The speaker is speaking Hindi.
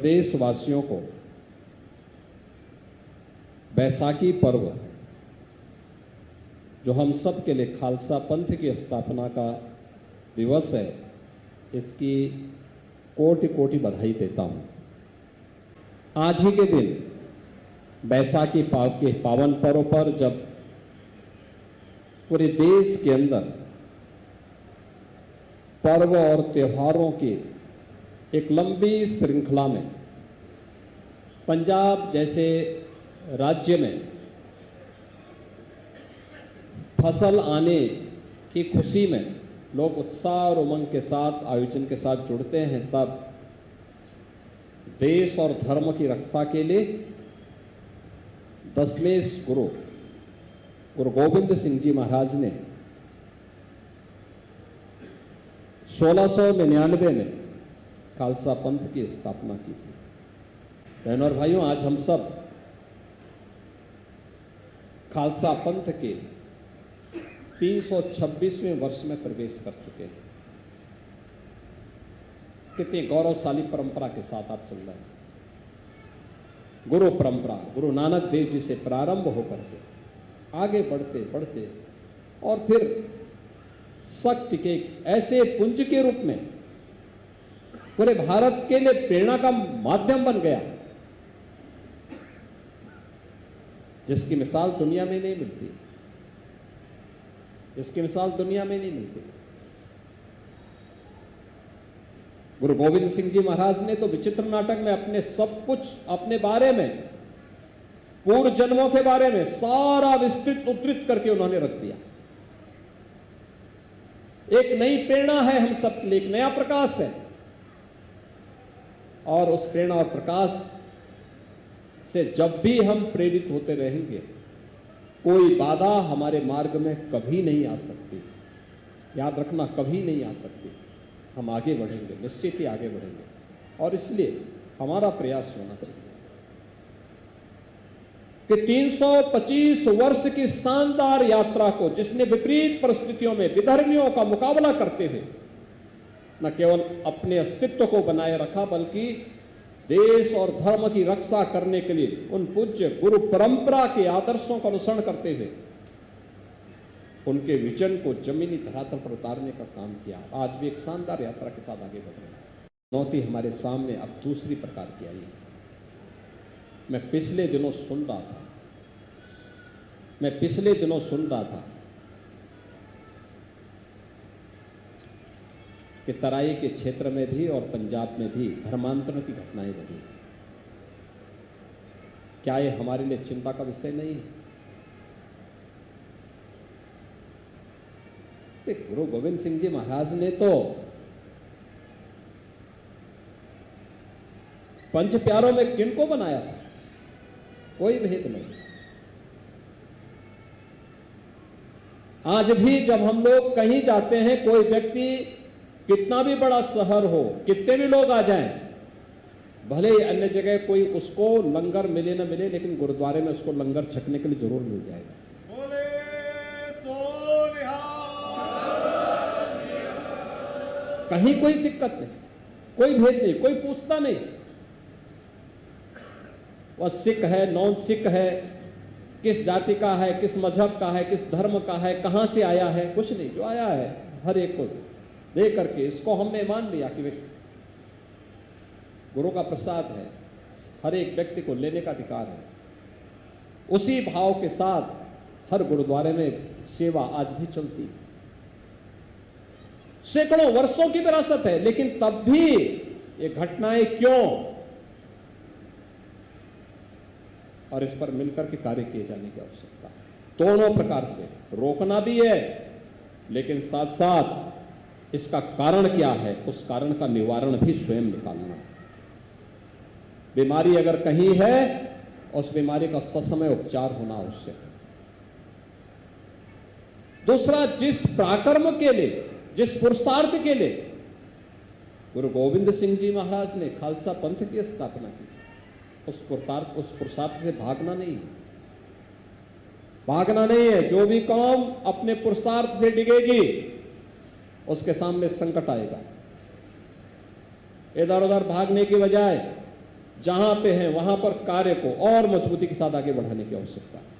प्रदेशवासियों को बैसाखी पर्व, जो हम सब के लिए खालसा पंथ की स्थापना का दिवस है, इसकी कोटि कोटि बधाई देता हूं। आज ही के दिन बैसाखी के पावन पर्व पर जब पूरे देश के अंदर पर्व और त्योहारों की एक लंबी श्रृंखला में पंजाब जैसे राज्य में फसल आने की खुशी में लोग उत्साह और उमंग के साथ आयोजन के साथ जुड़ते हैं, तब देश और धर्म की रक्षा के लिए दशमेश गुरु गोविंद सिंह जी महाराज ने 1699 में खालसा पंथ की स्थापना की थी। बहनों और भाइयों, आज हम सब खालसा पंथ के 326वें वर्ष में प्रवेश कर चुके हैं। कितनी गौरवशाली परंपरा के साथ आप चल रहे हैं। गुरु परंपरा गुरु नानक देव जी से प्रारंभ होकर के आगे बढ़ते बढ़ते और फिर शक्ति के ऐसे पुंज के रूप में पूरे भारत के लिए प्रेरणा का माध्यम बन गया, जिसकी मिसाल दुनिया में नहीं मिलती, जिसकी मिसाल दुनिया में नहीं मिलती। गुरु गोविंद सिंह जी महाराज ने तो विचित्र नाटक में अपने सब कुछ अपने बारे में, पूर्व जन्मों के बारे में सारा विस्तृत उद्धृत करके उन्होंने रख दिया। एक नई प्रेरणा है हम सब के लिए, एक नया प्रकाश है, और उस प्रेरणा और प्रकाश से जब भी हम प्रेरित होते रहेंगे, कोई बाधा हमारे मार्ग में कभी नहीं आ सकती। याद रखना, कभी नहीं आ सकती। हम आगे बढ़ेंगे, निश्चित ही आगे बढ़ेंगे, और इसलिए हमारा प्रयास होना चाहिए कि 325 वर्ष की शानदार यात्रा को, जिसने विपरीत परिस्थितियों में विधर्मियों का मुकाबला करते हुए न केवल अपने अस्तित्व को बनाए रखा, बल्कि देश और धर्म की रक्षा करने के लिए उन पूज्य गुरु परंपरा के आदर्शों का अनुसरण करते हुए उनके विजन को जमीनी धरातल पर उतारने का काम किया। आज भी एक शानदार यात्रा के साथ आगे बढ़ रहे हैं। चुनौती हमारे सामने अब दूसरी प्रकार की आई है। मैं पिछले दिनों सुन रहा था कि तराई के क्षेत्र में भी और पंजाब में भी धर्मांतरण की घटनाएं बढ़ी। क्या ये हमारे लिए चिंता का विषय नहीं है? गुरु गोविंद सिंह जी महाराज ने तो पंच प्यारों में किनको बनाया था? कोई भेद नहीं। आज भी जब हम लोग कहीं जाते हैं, कोई व्यक्ति कितना भी बड़ा शहर हो, कितने भी लोग आ जाएं, भले ही अन्य जगह कोई उसको लंगर मिले ना मिले, लेकिन गुरुद्वारे में उसको लंगर छकने के लिए जरूर मिल जाएगा। कहीं कोई दिक्कत नहीं, कोई भेद नहीं, कोई पूछता नहीं। वह सिख है, नॉन सिख है, किस जाति का है, किस मजहब का है, किस धर्म का है, कहां से आया है, कुछ नहीं। जो आया है हर एक को दे करके इसको हमने मान लिया कि गुरु का प्रसाद है, हर एक व्यक्ति को लेने का अधिकार है। उसी भाव के साथ हर गुरुद्वारे में सेवा आज भी चलती है। सैकड़ों वर्षों की विरासत है, लेकिन तब भी ये घटनाएं क्यों? और इस पर मिलकर के कार्य किए जाने की आवश्यकता है। दोनों प्रकार से रोकना भी है, लेकिन साथ साथ इसका कारण क्या है, उस कारण का निवारण भी स्वयं निकालना है। बीमारी अगर कहीं है, उस बीमारी का ससमय उपचार होना आवश्यक है। दूसरा, जिस पराक्रम के लिए, जिस पुरुषार्थ के लिए गुरु गोविंद सिंह जी महाराज ने खालसा पंथ की स्थापना की, उस पुरुषार्थ से भागना नहीं है। भागना नहीं है। जो भी कौम अपने पुरुषार्थ से डिगेगी, उसके सामने संकट आएगा। इधर उधर भागने की बजाय जहां पे हैं वहां पर कार्य को और मजबूती के साथ आगे बढ़ाने की आवश्यकता है।